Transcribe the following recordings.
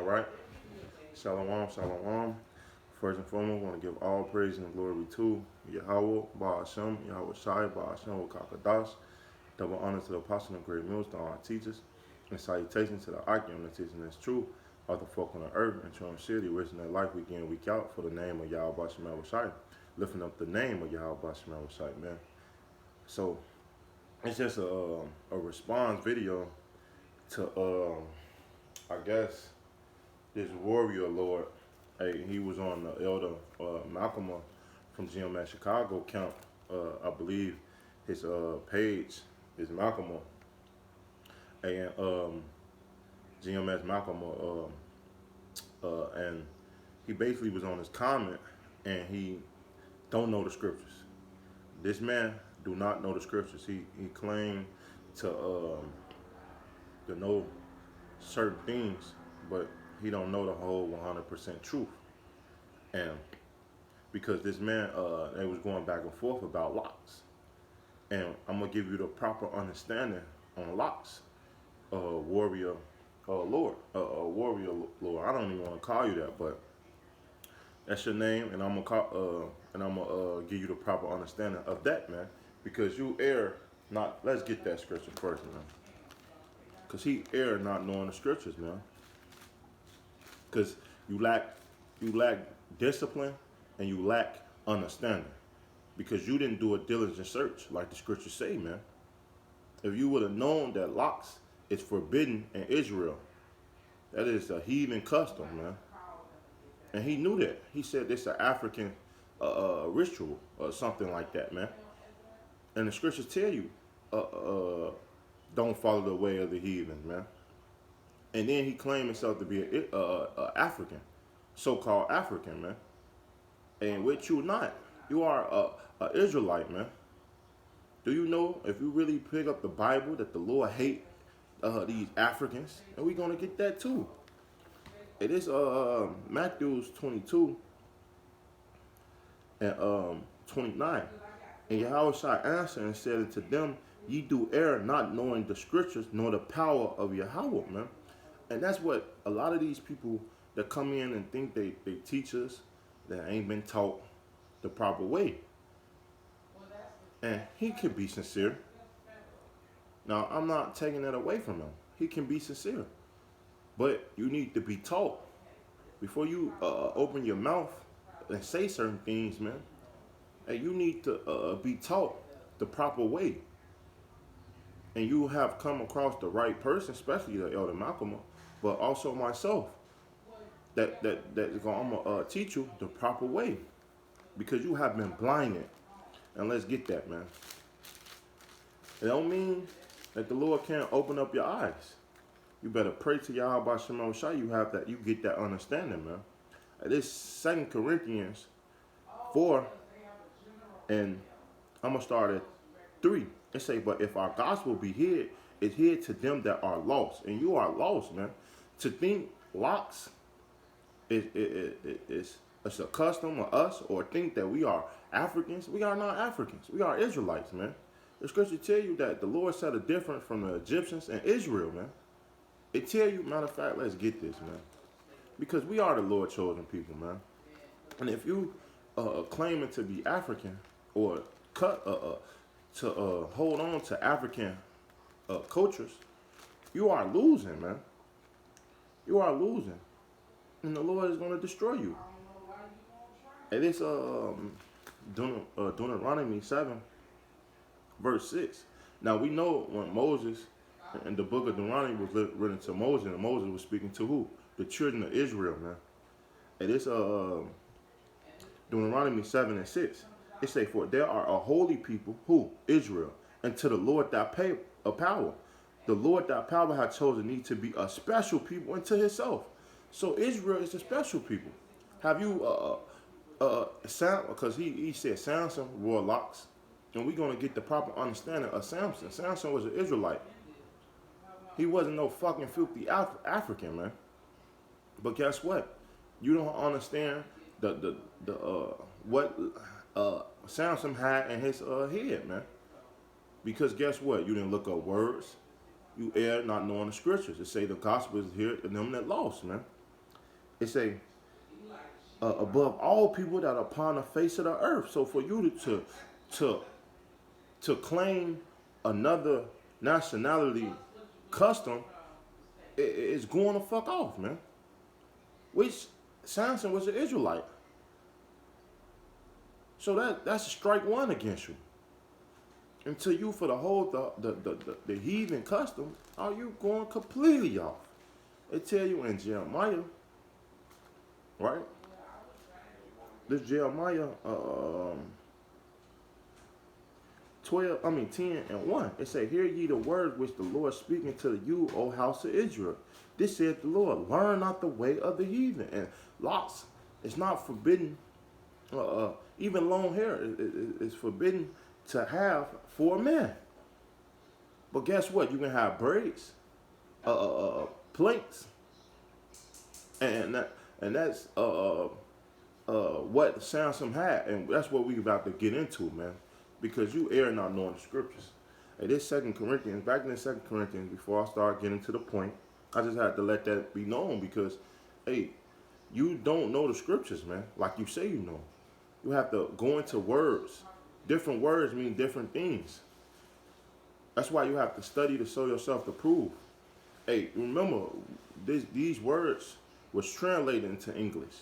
right. Shalom, shalom. First and foremost, I want to give all praise and glory to Yahweh, Ba'ashem, Yahweh Shai, Ba'ashem, Wakakadash. Double honor to the apostle and great millstone, our teachers, and salutations to the Akim, the teaching that's true of the folk on the earth and showing city, risking their life week in, week out for the name of Yahweh Ba'ashem, Yahweh Shai, lifting up the name of Yahweh Ba'ashem, Yahweh Shai, man. So, it's just a response video to, I guess, this warrior lord. Hey, he was on the elder Malcolm from GMS Chicago count. I believe his page is Malcolm. And GMS Malcolm, and he basically was on his comment, and he don't know the scriptures. This man do not know the scriptures. He claimed to know certain things, but he don't know the whole 100% truth. And because this man, they was going back and forth about locks, and I'm gonna give you the proper understanding on locks, warrior, lord, warrior lord. I don't even want to call you that, but that's your name, and I'm gonna give you the proper understanding of that, man, because you err not. Let's get that scripture first, man, because he erred not knowing the scriptures, man. Because you lack discipline and you lack understanding, because you didn't do a diligent search like the scriptures say, man. If you would have known that locks is forbidden in Israel, that is a heathen custom, man, and he knew that. He said it's an African ritual or something like that, man. And the scriptures tell you, don't follow the way of the heathen, man. And then he claimed himself to be a African, so-called African, man. And which you not. You are a Israelite, man. Do you know, if you really pick up the Bible, that the Lord hate these Africans? And we're going to get that too. It is Matthew 22 and 29. And Yahweh shall answer and said unto them, ye do err, not knowing the scriptures, nor the power of Yahweh, man. And that's what a lot of these people that come in and think they teach us, that ain't been taught the proper way. And he can be sincere. Now, I'm not taking that away from him. He can be sincere. But you need to be taught. Before you open your mouth and say certain things, man, and you need to be taught the proper way. And you have come across the right person, especially the Elder Malcolm, but also myself, that is going to teach you the proper way, because you have been blinded. And let's get that, man. It don't mean that the Lord can't open up your eyes. You better pray to Yahweh Ba'ashem Shai. You have that. You get that understanding, man. This 2 Corinthians 4, and I'm gonna start at 3. It say, but if our gospel be hid, it's hid to them that are lost. And you are lost, man. To think locks it's a custom of us, or think that we are Africans. We are not Africans. We are Israelites, man. The scripture tell you that the Lord set a difference from the Egyptians and Israel, man. It tell you, matter of fact, let's get this, man. Because we are the Lord chosen people, man. And if you claiming to be African, or hold on to African cultures, you are losing, man. You are losing. And the Lord is going to destroy you. And it's Deuteronomy 7, verse 6. Now we know when Moses, and the book of Deuteronomy was written to Moses, and Moses was speaking to who? The children of Israel, man. And it's Deuteronomy 7 and 6. It say, for there are a holy people, who? Israel, and to the Lord thy power. The Lord thy power hath chosen thee to be a special people unto himself. So Israel is a special people. Have you because he said Samson wore locks, and we're gonna get the proper understanding of Samson. Samson was an Israelite. He wasn't no fucking filthy African, man. But guess what? You don't understand what Samson had in his head, man. Because guess what? You didn't look up words. You erred not knowing the scriptures. It say the gospel is here to them that lost, man. It say above all people that are upon the face of the earth. So for you to to claim another nationality custom, it's going to fuck off, man. Which Samson was an Israelite. So that's a strike one against you. Until you for the whole the heathen custom, are you going completely off? It tell you in Jeremiah, right? This Jeremiah 10 and 1. It say, hear ye the word which the Lord speaking to you, O house of Israel. This saith the Lord, learn not the way of the heathen. And locks, it's not forbidden. Even long hair is forbidden to have for a man. But guess what? You can have braids, plates, and that's what Samson had, and that's what we about to get into, man. Because you err not knowing the scriptures. And this Second Corinthians, back in the Second Corinthians, before I start getting to the point, I just had to let that be known because, hey, you don't know the scriptures, man. Like you say you know. You have to go into words. Different words mean different things. That's why you have to study to show yourself to prove. Hey, remember, these words was translated into English.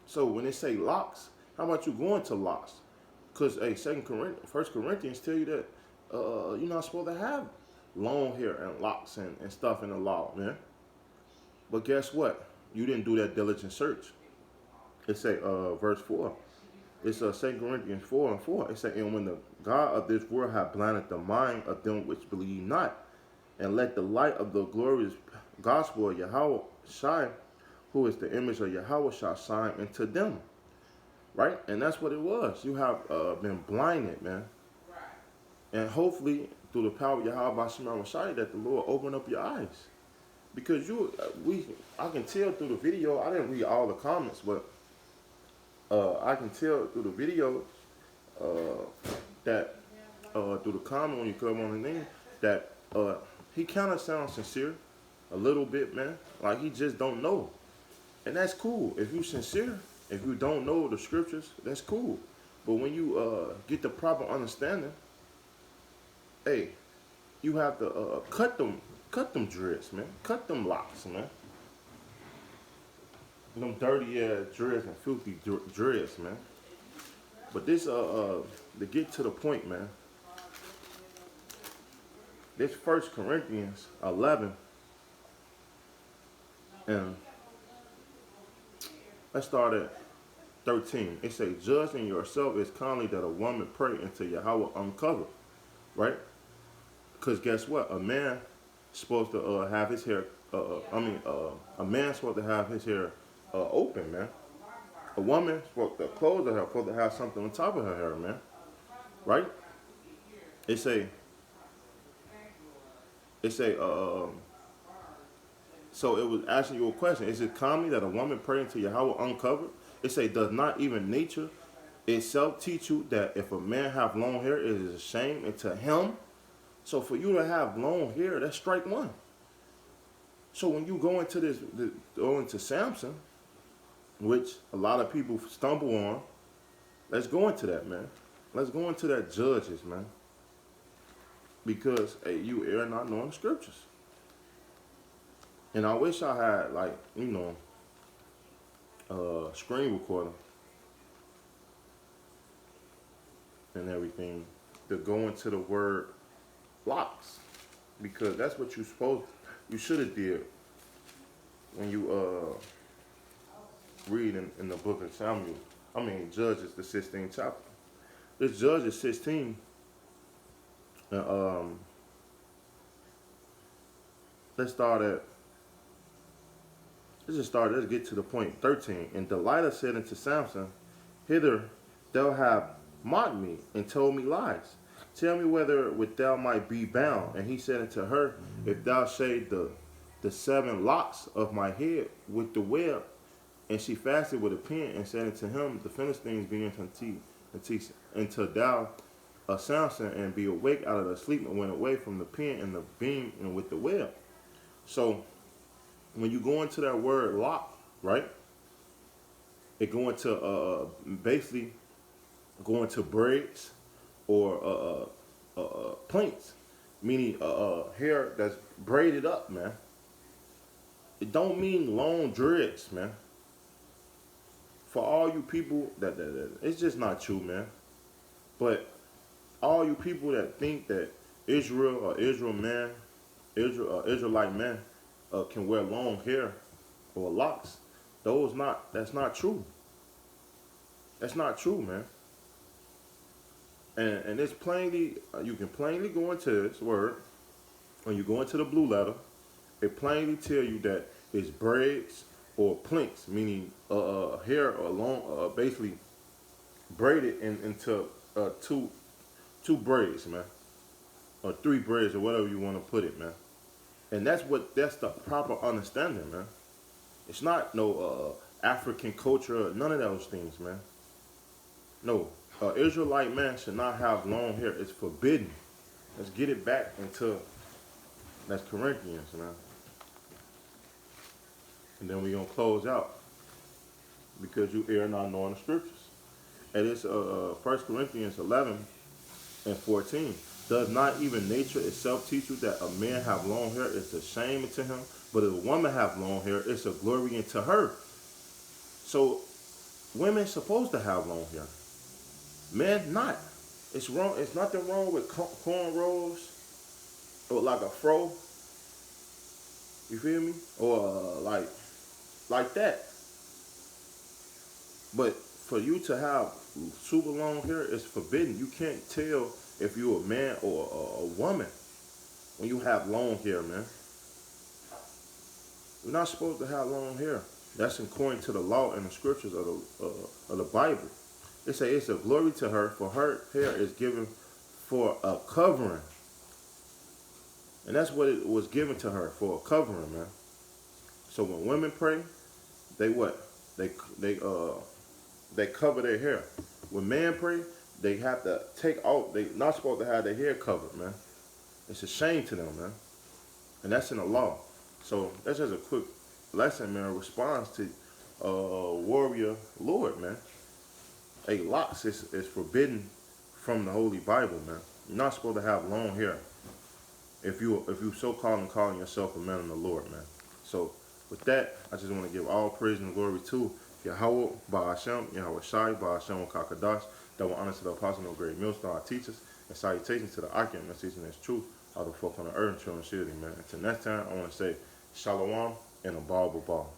So when they say locks, how about you going to locks? Because hey, First Corinthians tell you that you're not supposed to have long hair and locks and stuff in the law, man. But guess what? You didn't do that diligent search. It say verse 4. It's 2 Corinthians 4 and 4. It say, and when the God of this world hath blinded the mind of them which believe not, and let the light of the glorious gospel of Yahweh shine, who is the image of Yahweh, shall shine into them. Right? And that's what it was. You have been blinded, man. And hopefully, through the power of Yahweh by Shema Messiah, that the Lord open up your eyes. Because I can tell through the video, I didn't read all the comments, but I can tell through the video that through the comment when you come on the name, that he kind of sounds sincere a little bit, man. Like he just don't know. And that's cool. If you sincere, if you don't know the scriptures, that's cool. But when you get the proper understanding, hey, you have to cut them dreads, man. Cut them locks, man. Them dirty ass dreads and filthy dreads, man. But this to get to the point, man. This 1 Corinthians 11, and let's start at 13. It says, judging yourself is kindly that a woman pray until Yahweh uncover. Right? Because guess what? A man supposed to have his hair, a man supposed to have his hair open, man. A woman supposed to clothes her hair, supposed to have something on top of her hair, man. Right? It say, so it was asking you a question. Is it common that a woman pray until Yahweh uncovered? It say, does not even nature itself teach you that if a man have long hair, it is a shame unto him? So for you to have long hair, that's strike one. So when you go into Samson, which a lot of people stumble on, let's go into that, man. Let's go into that Judges, man. Because hey, you err not knowing the scriptures. And I wish I had, like, screen recorder and everything to go into the word locks, because that's what you should have did when you read in the book of Judges, the 16th chapter. This Judges 16, let's get to the point. 13. And Delilah said unto Samson, hither thou have mocked me and told me lies. Tell me whether with thou might be bound. And he said unto her, if thou shave the 7 locks of my head with the web. And she fasted with a pen and said unto him, the Philistines be until thou, Samson, and be awake out of the sleep, and went away from the pen and the beam and with the web. So when you go into that word lock, right? It going to basically going to braids or plaits, meaning hair that's braided up, man. It don't mean long dreads, man. For all you people that it's just not true, man. But all you people that think that Israel or Israelite man can wear long hair or locks, that's not true. That's not true, man. And it's plainly you can plainly go into this word when you go into the blue letter. It plainly tell you that it's braids or plinks, meaning hair or long, basically braided into two braids, man, or three braids or whatever you want to put it, man. And that's the proper understanding, man. It's not no African culture, none of those things, man. No, Israelite man should not have long hair. It's forbidden. Let's get it back into that's Corinthians, man. And then we're gonna close out because you err not knowing the scriptures. And it's 1 Corinthians 11 and 14. Does not even nature itself teach you that a man have long hair is a shame to him, but if a woman have long hair, it's a glory into her. So women supposed to have long hair. Men not. It's wrong. It's nothing wrong with cornrows or like a fro. You feel me? Or like that. But for you to have super long hair is forbidden. You can't tell if you're a man or a woman when you have long hair, man. You're not supposed to have long hair. That's according to the law and the scriptures of the Bible. It say it's a glory to her, for her hair is given for a covering. And that's what it was given to her, for a covering, man. So when women pray, they what? They cover their hair. When men pray, they have to take off. They not supposed to have their hair covered, man. It's a shame to them, man. And that's in the law. So that's just a quick lesson, man. Response to warrior Lord, man. Hey, locks is forbidden from the Holy Bible, man. You're not supposed to have long hair if you so calling yourself a man of the Lord, man. So with that, I just want to give all praise and glory to Yahweh Ba'ashem, Yahweh Shai, Ba'ashem Kakadash, double honor to the apostle of great millstone, our teachers, and salutations to the Akim, that's teaching this truth, all the folk on the earth, and children, man. Until next time, I want to say Shalom and a ball.